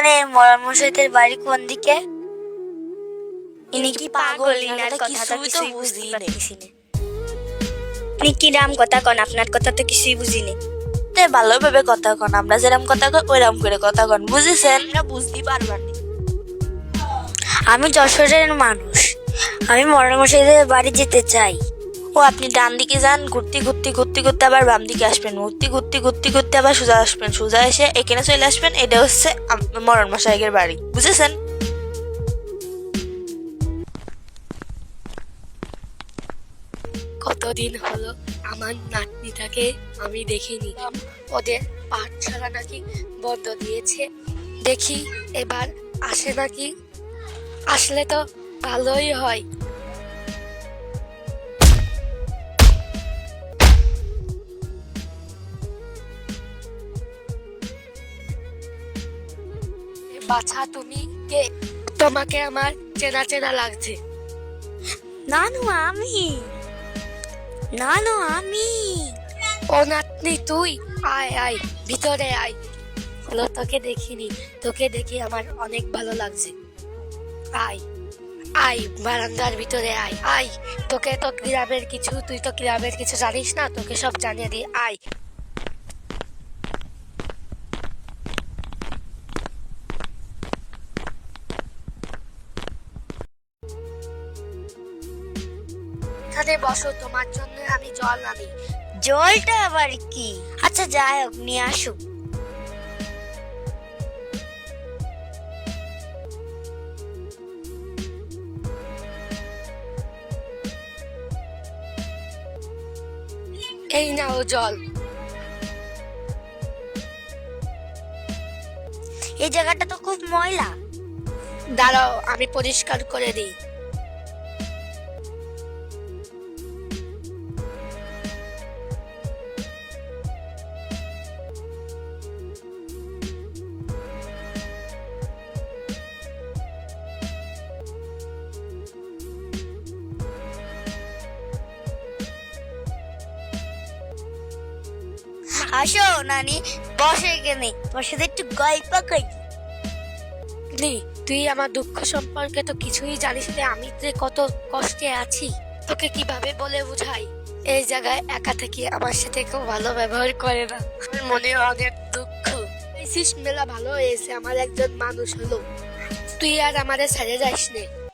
এখানে মশাইদের বাড়ি কোন দিকে? ইনি কি পাগল? ইনার কথা তো কিছুই বুঝতে পারতেছি না। আপনি কি রাম কথা কন? আপনার কথা তো কিছুই বুঝিনি। তে ভালোভাবে কথা কন, আমরা যেরকম কথা কই ওইরকম করে কথা কন, বুঝেছেন? আমরা বুঝতেই পারবেন না। আমি যশোরের মানুষ, আমি মশাইদের বাড়ি যেতে চাই। ও আপনি ডান দিকে যান, ঘুরতে ঘুরতে ঘুরতে ঘুরতে আবার বাম দিকে আসবেন, ঘুরতে ঘুরতে ঘুরতে ঘুরতে আবার সোজা আসবেন, সোজা এসে এখানে চলে আসবেন। এটা হচ্ছে মরণ মশাইয়ের বাড়ি, বুঝেছেন? কতদিন হলো আমার নাতনিটাকে আমি দেখিনি। ওদের পাঠশালা নাকি বন্ধ দিয়েছে, দেখি এবার আসে নাকি। আসলে তো ভালোই হয়। বাছা, তুমি কে? তোমাকে আমার চেনা চেনা লাগছে। নানু আমি, নানু আমি। ও নাতনি তুই? আয় আয়, ভিতরে আয়। হলো তোকে দেখিনি, তোকে দেখে আমার অনেক ভালো লাগছে। আয় আয়, বারান্দার ভিতরে আয়। আয়, তোকে তো গ্রামের কিছু, তুই তো গ্রামের কিছু জানিস না, তোকে সব জানিয়ে দিই। আয়। এখানে বসো, তোমার জন্য আমি জল আনি। জলটা আবার কি? আচ্ছা যাই হোক, নিয়ে আসুক। এই নাও জল। এই জায়গাটা তো খুব ময়লা। দাঁড়াও, আমি পরিষ্কার করে দিই। আসো নানি, বসে এখানে, তোমার সাথে একটু গল্প করি। নি, তুই আমার দুঃখ সম্পর্কে তো কিছুই জানিস না। আমি যে কত কষ্টে আছি, তোকে কিভাবে বলে বুঝাই। এই জায়গায় একা থেকে আমার সাথে কেউ ভালো ব্যবহার করে না। আমার মনে অনেক দুঃখ। মেলা ভালো হয়েছে, আমার একজন মানুষ হলো। তুই আর আমারে ছেড়ে যাস নে।